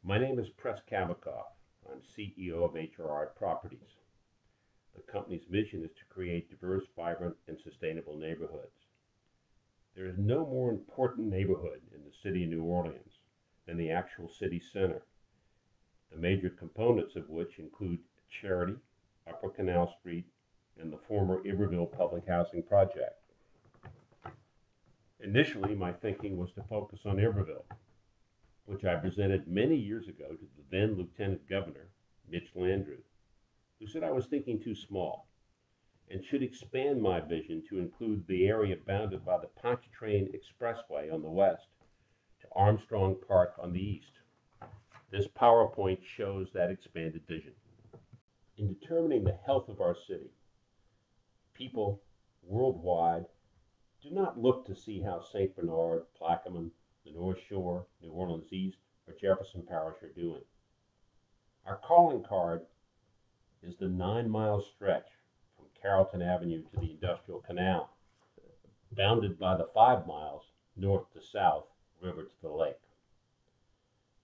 My name is Kabacoff. I'm CEO of HRI Properties. The company's vision is to create diverse, vibrant, and sustainable neighborhoods. There is no more important neighborhood in the city of New Orleans than the actual city center, the major components of which include Charity, Upper Canal Street, and the former Iberville Public Housing Project. Initially, my thinking was to focus on Iberville, which I presented many years ago to the then Lieutenant Governor, Mitch Landrieu, who said I was thinking too small and should expand my vision to include the area bounded by the Pontchartrain Expressway on the west to Armstrong Park on the east. This PowerPoint shows that expanded vision. In determining the health of our city, people worldwide do not look to see how St. Bernard, Plaquemine, the North Shore, New Orleans East, or Jefferson Parish are doing. Our calling card is the 9-mile stretch from Carrollton Avenue to the Industrial Canal, bounded by the 5 miles north to south, river to the lake.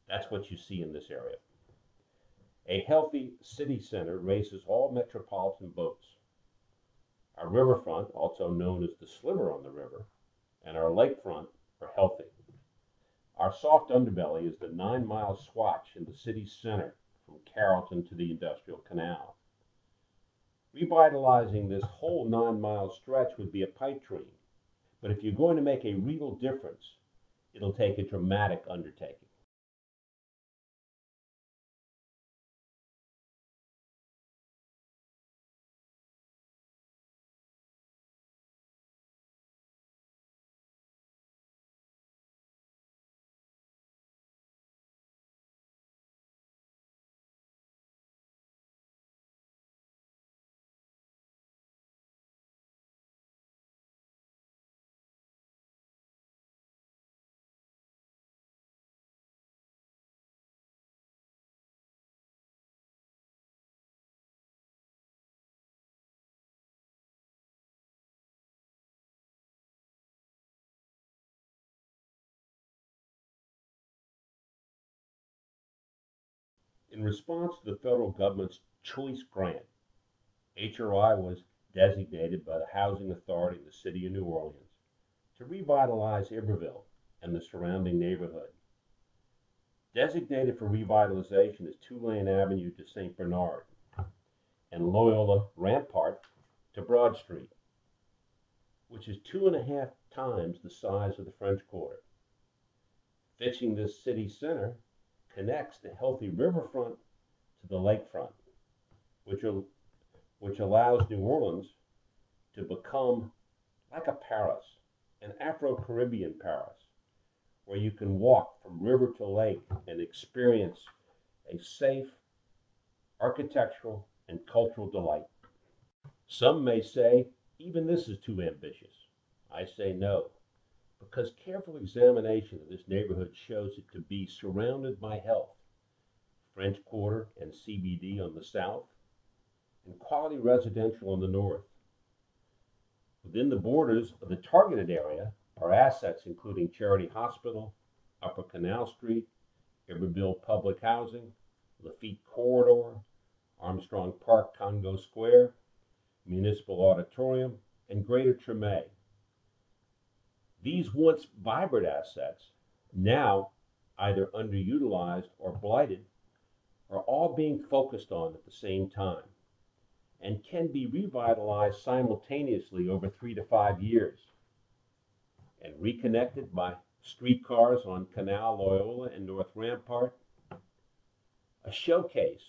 That's what you see in this area. A healthy city center raises all metropolitan boats. Our riverfront, also known as the sliver on the river, and our lakefront are healthy. Our soft underbelly is the 9-mile swatch in the city center from Carrollton to the Industrial Canal. Revitalizing this whole 9-mile stretch would be a pipe dream, but if you're going to make a real difference, it'll take a dramatic undertaking. In response to the federal government's choice grant, HRI was designated by the Housing Authority of the City of New Orleans to revitalize Iberville and the surrounding neighborhood. Designated for revitalization is Tulane Avenue to St. Bernard and Loyola Rampart to Broad Street, which is 2.5 times the size of the French Quarter. Fixing this city center connects the healthy riverfront to the lakefront, which allows New Orleans to become like a Paris, an Afro-Caribbean Paris, where you can walk from river to lake and experience a safe architectural and cultural delight. Some may say, even this is too ambitious. I say no, because careful examination of this neighborhood shows it to be surrounded by health, French Quarter and CBD on the south, and quality residential on the north. Within the borders of the targeted area are assets including Charity Hospital, Upper Canal Street, Iberville Public Housing, Lafitte Corridor, Armstrong Park Congo Square, Municipal Auditorium, and Greater Treme. These once vibrant assets, now either underutilized or blighted, are all being focused on at the same time and can be revitalized simultaneously over 3 to 5 years and reconnected by streetcars on Canal, Loyola, and North Rampart, a showcase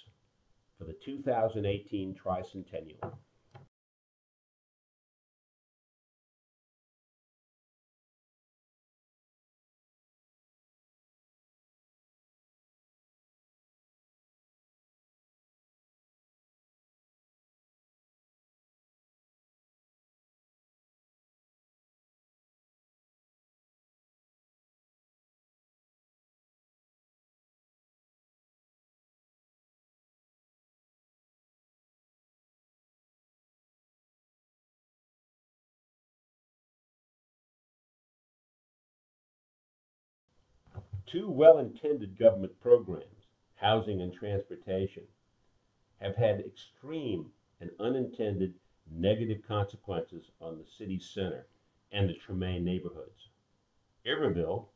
for the 2018 tricentennial. Two well-intended government programs, housing, and transportation have had extreme and unintended negative consequences on the city's center and the Tremaine neighborhoods. Iberville,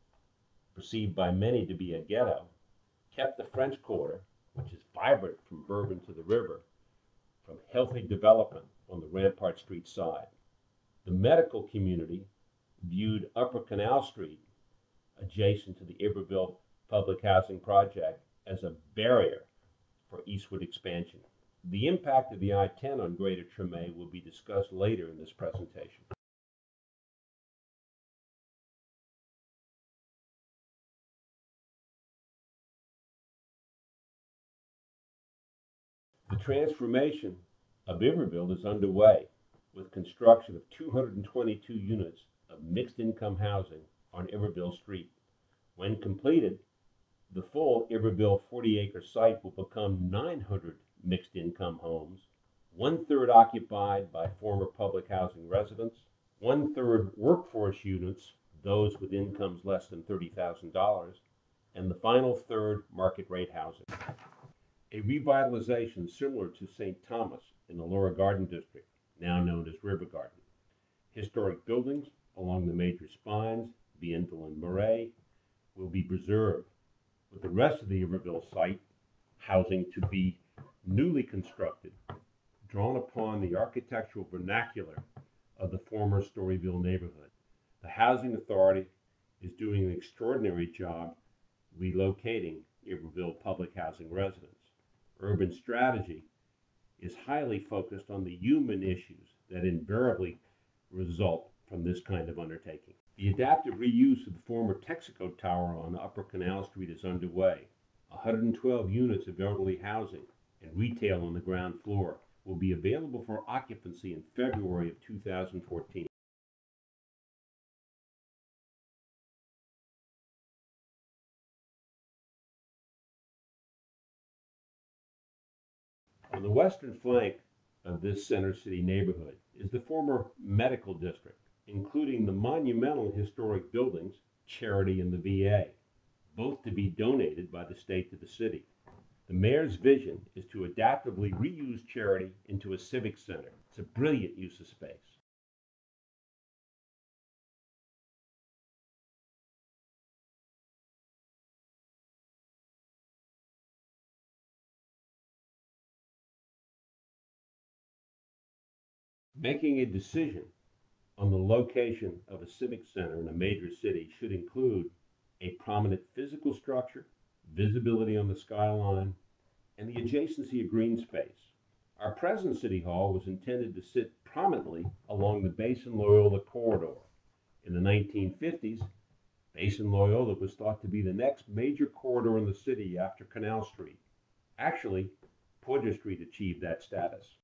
perceived by many to be a ghetto, kept the French Quarter, which is vibrant from Bourbon to the river, from healthy development on the Rampart Street side. The medical community viewed Upper Canal Street, adjacent to the Iberville public housing project, as a barrier for eastward expansion. The impact of the I-10 on Greater Tremaine will be discussed later in this presentation. The transformation of Iberville is underway, with construction of 222 units of mixed-income housing on Iberville Street. When completed, the full Iberville 40-acre site will become 900 mixed-income homes, one-third occupied by former public housing residents, one-third workforce units, those with incomes less than $30,000, and the final third market rate housing. A revitalization similar to St. Thomas in the Laura Garden District, now known as River Garden. Historic buildings along the major spines, Bienville and Murray, will be preserved, with the rest of the Iberville site housing to be newly constructed, drawn upon the architectural vernacular of the former Storyville neighborhood. The Housing Authority is doing an extraordinary job relocating Iberville public housing residents. Urban strategy is highly focused on the human issues that invariably result from this kind of undertaking. The adaptive reuse of the former Texaco Tower on Upper Canal Street is underway. 112 units of elderly housing and retail on the ground floor will be available for occupancy in February of 2014. On the western flank of this center city neighborhood is the former medical district, including the monumental historic buildings, Charity and the VA, both to be donated by the state to the city. The mayor's vision is to adaptively reuse Charity into a civic center. It's a brilliant use of space. Making a decision on the location of a civic center in a major city should include a prominent physical structure, visibility on the skyline, and the adjacency of green space. Our present City Hall was intended to sit prominently along the Basin-Loyola corridor. In the 1950s, Basin-Loyola was thought to be the next major corridor in the city after Canal Street. Actually, Porter Street achieved that status.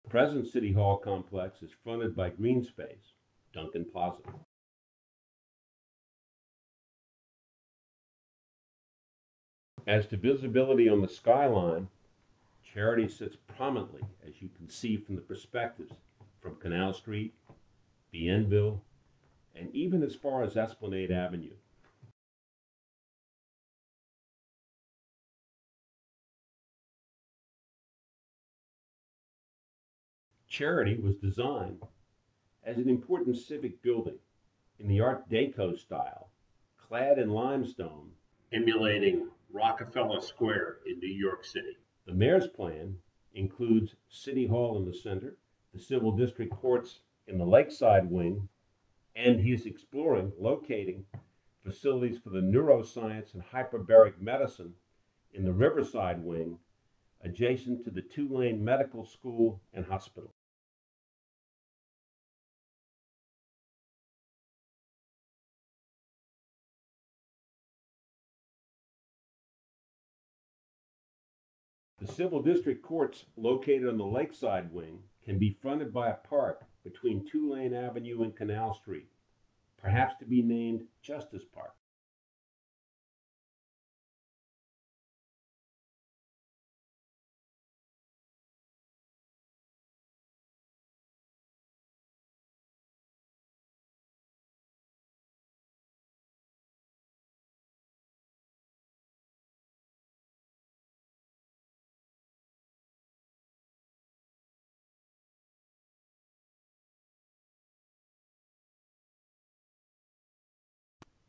The present City Hall complex is fronted by green space, Duncan Plaza. As to visibility on the skyline, Charity sits prominently, as you can see from the perspectives, from Canal Street, Bienville, and even as far as Esplanade Avenue. Charity was designed as an important civic building in the Art Deco style, clad in limestone, emulating Rockefeller Square in New York City. The mayor's plan includes City Hall in the center, the Civil District Courts in the Lakeside wing, and he's exploring locating facilities for the neuroscience and hyperbaric medicine in the Riverside wing, adjacent to the Tulane Medical School and Hospital. The civil district courts located on the lakeside wing can be fronted by a park between Tulane Avenue and Canal Street, perhaps to be named Justice Park.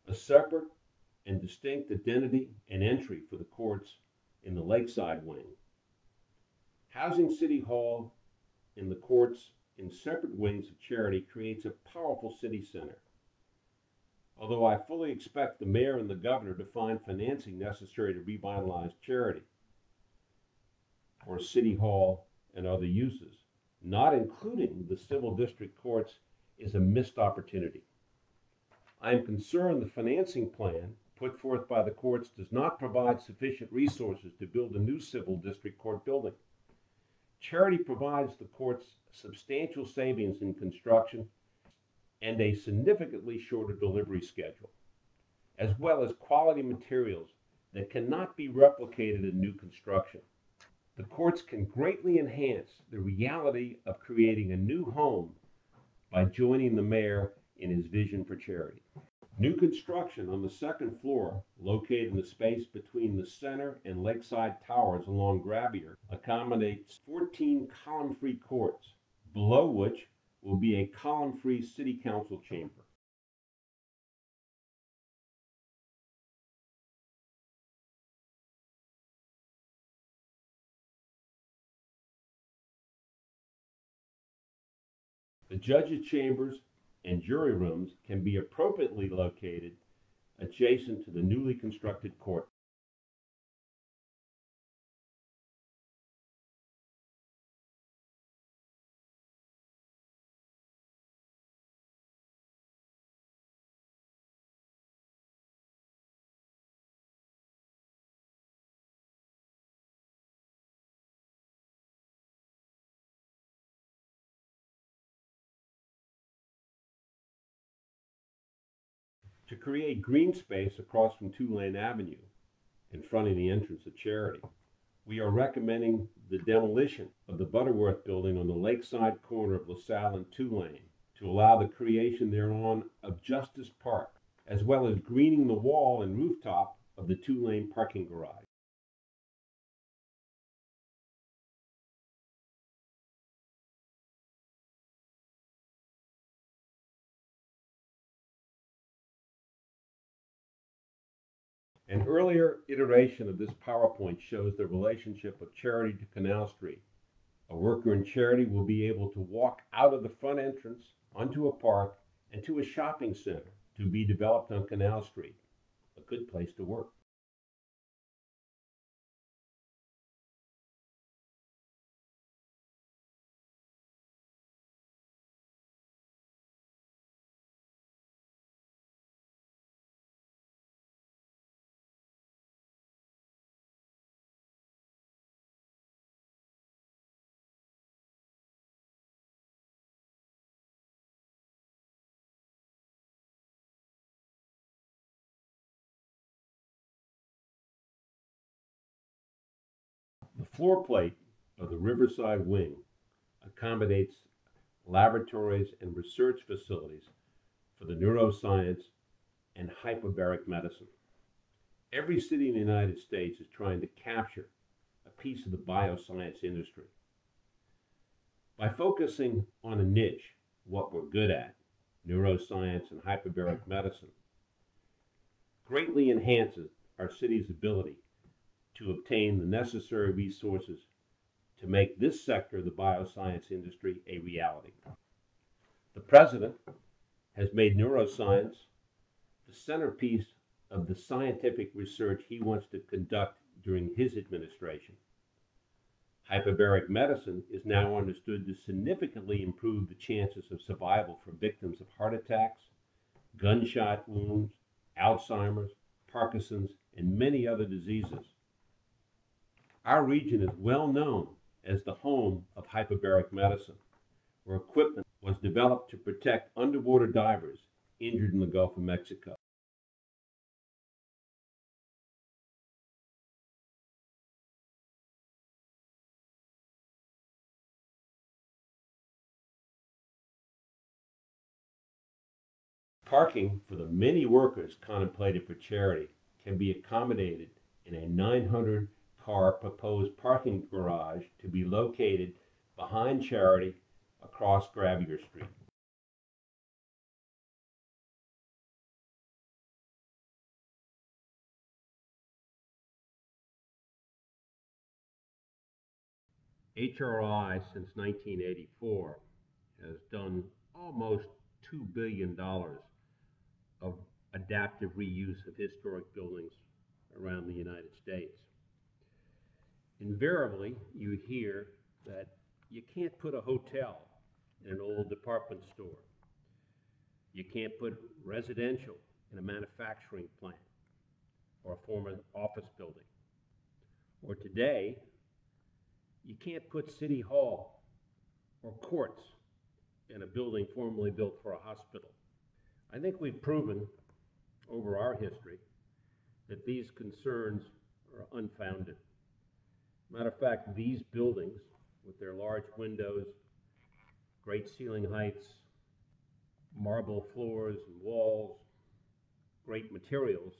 A separate and distinct identity and entry for the courts in the lakeside wing. Housing City Hall and the courts in separate wings of Charity creates a powerful city center. Although I fully expect the mayor and the governor to find financing necessary to revitalize Charity for City Hall and other uses, not including the civil district courts is a missed opportunity. I am concerned the financing plan put forth by the courts does not provide sufficient resources to build a new civil district court building. Charity provides the courts substantial savings in construction and a significantly shorter delivery schedule, as well as quality materials that cannot be replicated in new construction. The courts can greatly enhance the reality of creating a new home by joining the mayor in his vision for Charity. New construction on the second floor, located in the space between the center and lakeside towers along Gravier, accommodates 14 column-free courts, below which will be a column-free city council chamber. The judges' chambers and jury rooms can be appropriately located adjacent to the newly constructed court. To create green space across from Tulane Avenue in front of the entrance of Charity, we are recommending the demolition of the Butterworth building on the lakeside corner of LaSalle and Tulane to allow the creation thereon of Justice Park, as well as greening the wall and rooftop of the Tulane parking garage. An earlier iteration of this PowerPoint shows the relationship of Charity to Canal Street. A worker in Charity will be able to walk out of the front entrance onto a park and to a shopping center to be developed on Canal Street. A good place to work. The floor plate of the Riverside Wing accommodates laboratories and research facilities for the neuroscience and hyperbaric medicine. Every city in the United States is trying to capture a piece of the bioscience industry. By focusing on a niche, what we're good at, neuroscience and hyperbaric medicine, greatly enhances our city's ability to obtain the necessary resources to make this sector of the bioscience industry a reality. The President has made neuroscience the centerpiece of the scientific research he wants to conduct during his administration. Hyperbaric medicine is now understood to significantly improve the chances of survival for victims of heart attacks, gunshot wounds, Alzheimer's, Parkinson's, and many other diseases. Our region is well known as the home of hyperbaric medicine, where equipment was developed to protect underwater divers injured in the Gulf of Mexico. Parking for the many workers contemplated for charity can be accommodated in a 900 car proposed parking garage to be located behind charity across Gravier Street. HRI since 1984 has done almost $2 billion of adaptive reuse of historic buildings around the United States. Invariably, you hear that you can't put a hotel in an old department store. You can't put residential in a manufacturing plant or a former office building. Or today, you can't put City Hall or courts in a building formerly built for a hospital. I think we've proven over our history that these concerns are unfounded. Matter of fact, these buildings, with their large windows, great ceiling heights, marble floors and walls, great materials,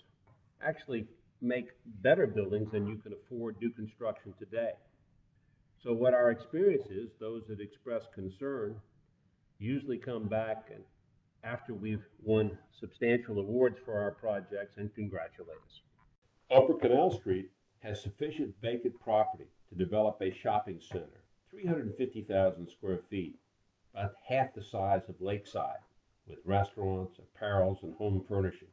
actually make better buildings than you can afford new construction today. So what our experience is, those that express concern usually come back and after we've won substantial awards for our projects and congratulate us. Upper Canal Street has sufficient vacant property to develop a shopping center, 350,000 square feet, about half the size of Lakeside, with restaurants, apparels, and home furnishing.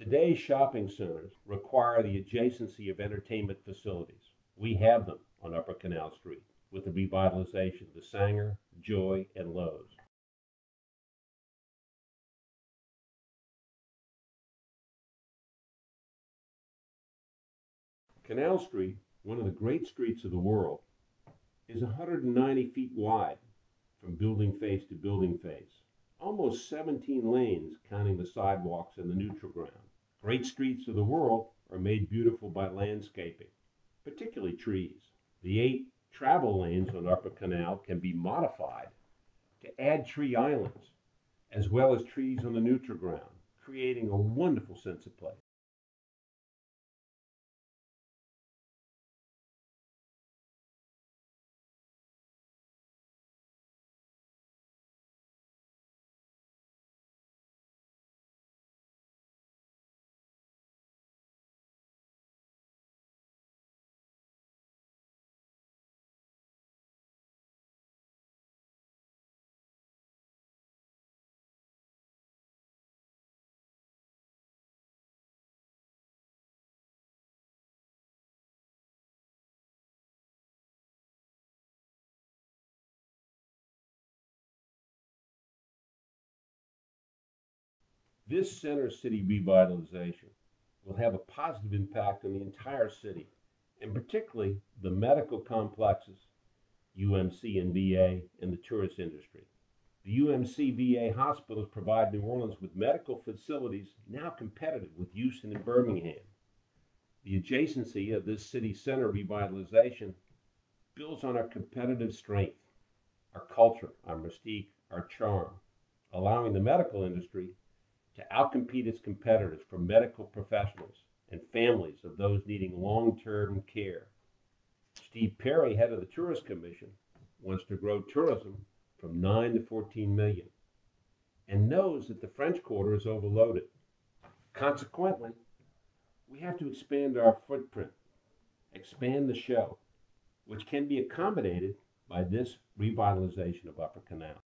Today's shopping centers require the adjacency of entertainment facilities. We have them on Upper Canal Street with the revitalization of the Sanger, Joy, and Lowe's. Canal Street, one of the great streets of the world, is 190 feet wide from building face to building face, almost 17 lanes counting the sidewalks and the neutral ground. Great streets of the world are made beautiful by landscaping, particularly trees. The 8 travel lanes on Upper Canal can be modified to add tree islands, as well as trees on the neutral ground, creating a wonderful sense of place. This center city revitalization will have a positive impact on the entire city, and particularly the medical complexes, UMC and VA, and the tourist industry. The UMC VA hospitals provide New Orleans with medical facilities now competitive with Houston and Birmingham. The adjacency of this city center revitalization builds on our competitive strength, our culture, our mystique, our charm, allowing the medical industry to outcompete its competitors for medical professionals and families of those needing long-term care. Steve Perry, head of the Tourist Commission, wants to grow tourism from 9 to 14 million and knows that the French Quarter is overloaded. Consequently, we have to expand our footprint, expand the show, which can be accommodated by this revitalization of Upper Canal.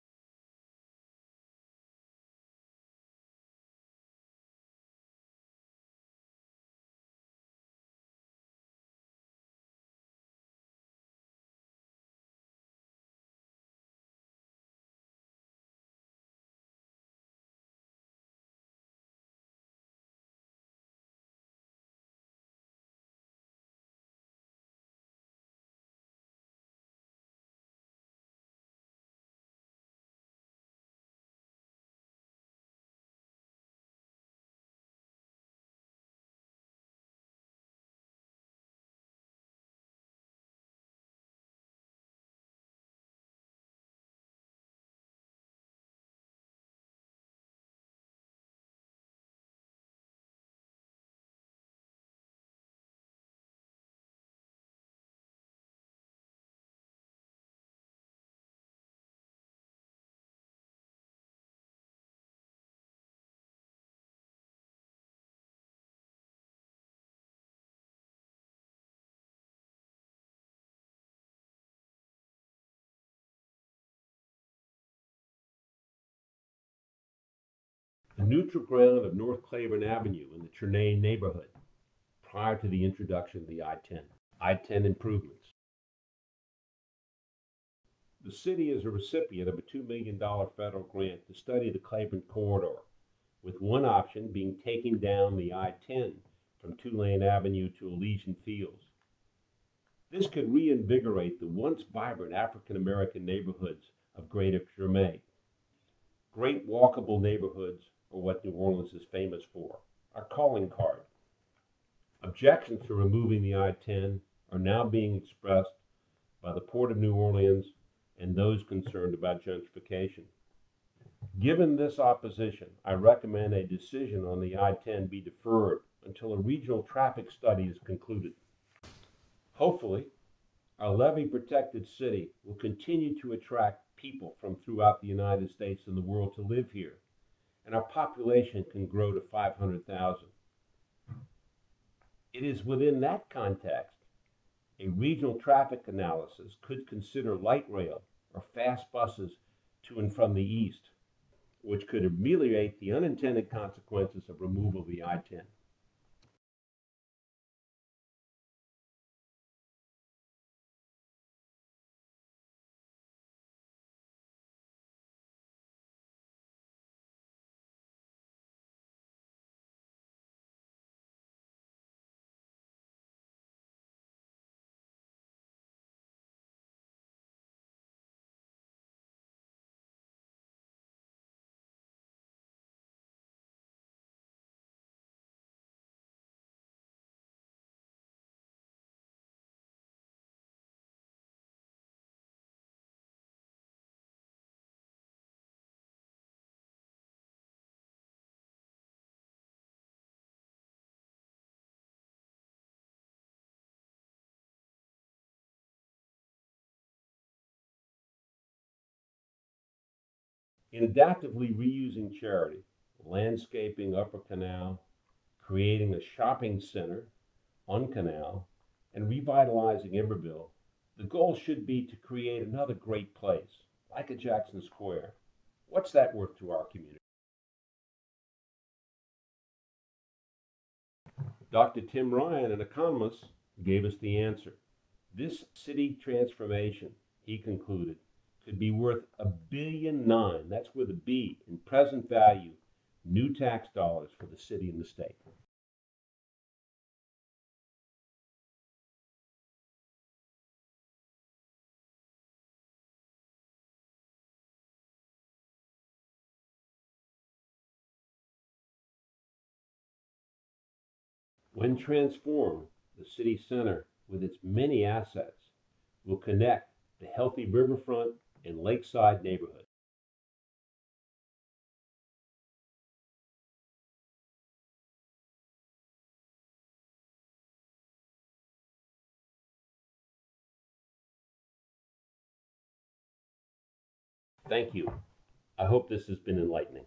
neutral ground of North Claiborne Avenue in the Chernane neighborhood prior to the introduction of the I-10. I-10 improvements. The city is a recipient of a $2 million federal grant to study the Claiborne corridor, with one option being taking down the I-10 from Tulane Avenue to Elysian Fields. This could reinvigorate the once vibrant African American neighborhoods of Greater Chernane. Great walkable neighborhoods are what New Orleans is famous for, our calling card. Objections to removing the I-10 are now being expressed by the Port of New Orleans and those concerned about gentrification. Given this opposition, I recommend a decision on the I-10 be deferred until a regional traffic study is concluded. Hopefully, our levee-protected city will continue to attract people from throughout the United States and the world to live here, and our population can grow to 500,000. It is within that context a regional traffic analysis could consider light rail or fast buses to and from the east, which could ameliorate the unintended consequences of removal of the I-10. In adaptively reusing Charity, landscaping Upper Canal, creating a shopping center on Canal, and revitalizing Iberville, the goal should be to create another great place, like a Jackson Square. What's that worth to our community? Dr. Tim Ryan, an economist, gave us the answer. This city transformation, he concluded, could be worth $1.9 billion, that's with a B, in present value, new tax dollars for the city and the state. When transformed, the city center, with its many assets, will connect the healthy riverfront and lakeside neighborhood. Thank you. I hope this has been enlightening.